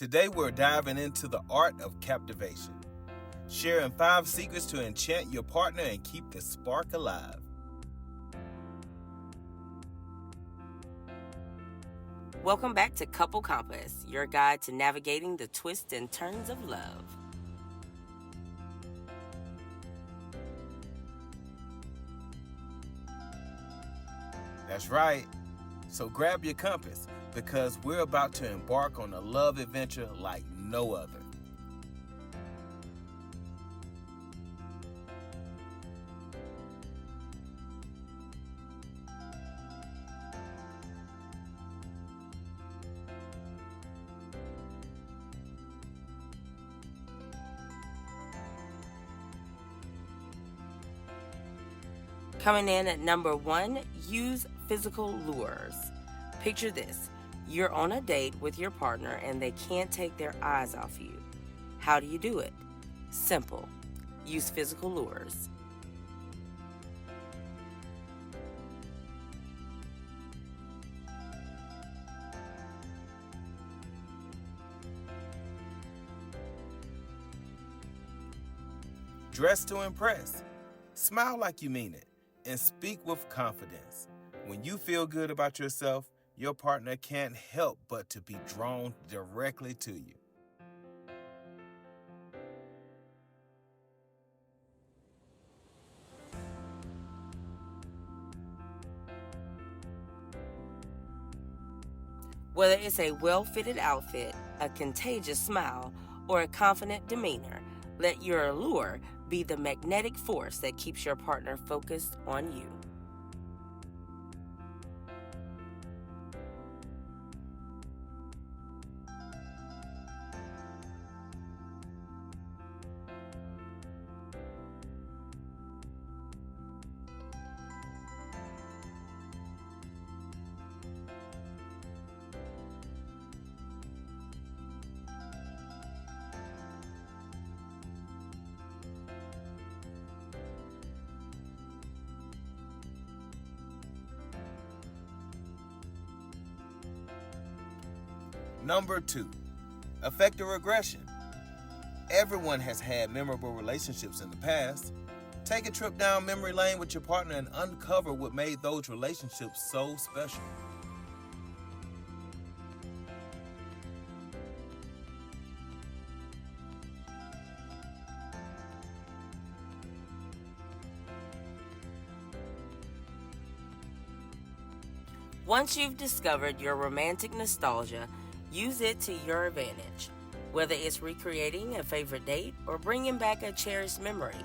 Today we're diving into the art of captivation, sharing 5 secrets to enchant your partner and keep the spark alive. Welcome back to Couple Compass, your guide to navigating the twists and turns of love. That's right. So grab your compass because we're about to embark on a love adventure like no other. Coming in at number 1, use physical lures. Picture this. You're on a date with your partner and they can't take their eyes off you. How do you do it? Simple. Use physical lures. Dress to impress. Smile like you mean it and speak with confidence. When you feel good about yourself, your partner can't help but to be drawn directly to you. Whether it's a well-fitted outfit, a contagious smile, or a confident demeanor, let your allure be the magnetic force that keeps your partner focused on you. Number 2, effective regression. Everyone has had memorable relationships in the past. Take a trip down memory lane with your partner and uncover what made those relationships so special. Once you've discovered your romantic nostalgia, use it to your advantage. Whether it's recreating a favorite date or bringing back a cherished memory,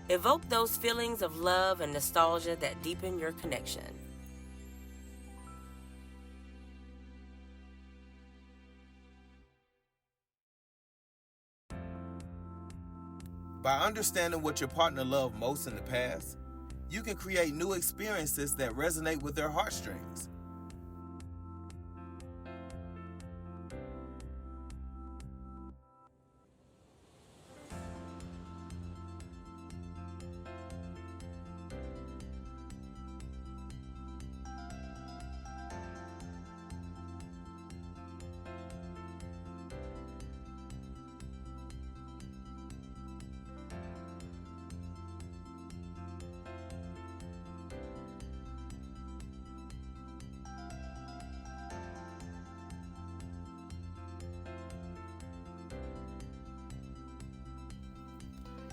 evoke those feelings of love and nostalgia that deepen your connection. By understanding what your partner loved most in the past, you can create new experiences that resonate with their heartstrings.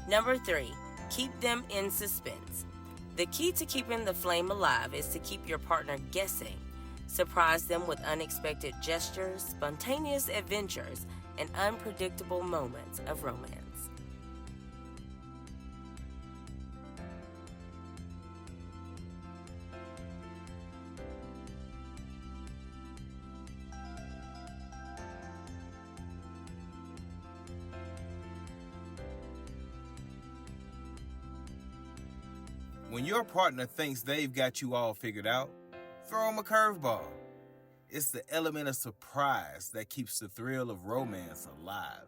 Number 3, keep them in suspense. The key to keeping the flame alive is to keep your partner guessing. Surprise them with unexpected gestures, spontaneous adventures, and unpredictable moments of romance. When your partner thinks they've got you all figured out, throw them a curveball. It's the element of surprise that keeps the thrill of romance alive.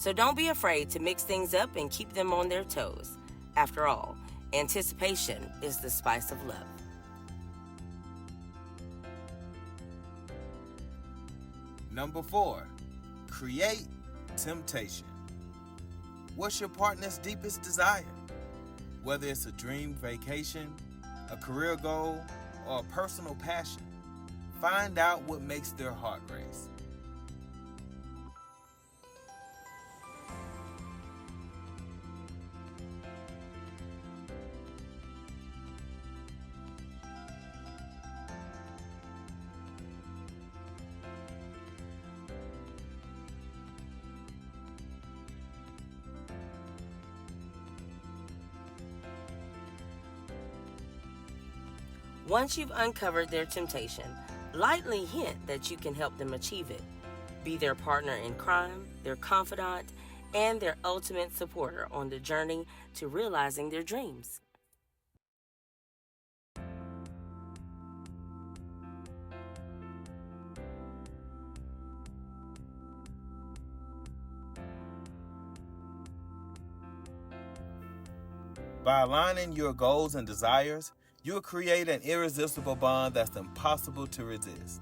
So don't be afraid to mix things up and keep them on their toes. After all, anticipation is the spice of love. Number 4, create temptation. What's your partner's deepest desire? Whether it's a dream vacation, a career goal, or a personal passion, find out what makes their heart race. Once you've uncovered their temptation, lightly hint that you can help them achieve it. Be their partner in crime, their confidant, and their ultimate supporter on the journey to realizing their dreams. By aligning your goals and desires, you'll create an irresistible bond that's impossible to resist.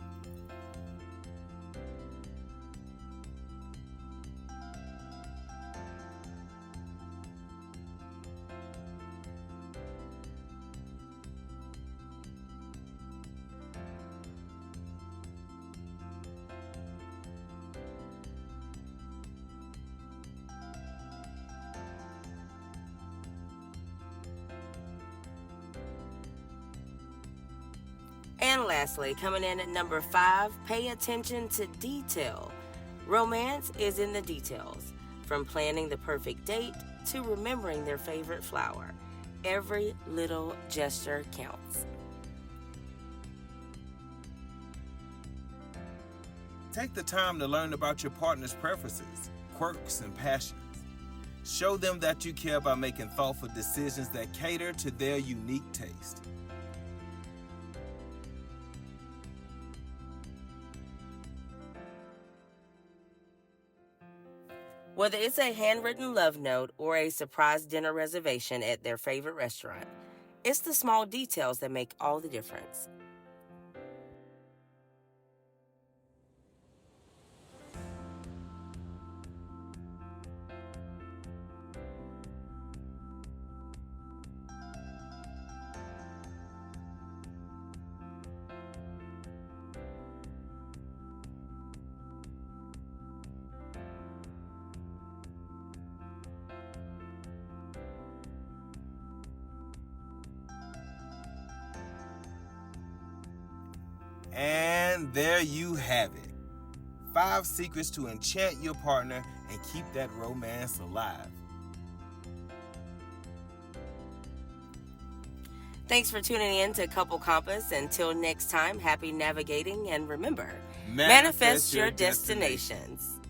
And lastly, coming in at number 5, pay attention to detail. Romance is in the details, from planning the perfect date to remembering their favorite flower. Every little gesture counts. Take the time to learn about your partner's preferences, quirks, and passions. Show them that you care by making thoughtful decisions that cater to their unique taste. Whether it's a handwritten love note or a surprise dinner reservation at their favorite restaurant, it's the small details that make all the difference. And there you have it. 5 secrets to enchant your partner and keep that romance alive. Thanks for tuning in to Couple Compass. Until next time, happy navigating, and remember, Manifest manifest your your destination. destinations.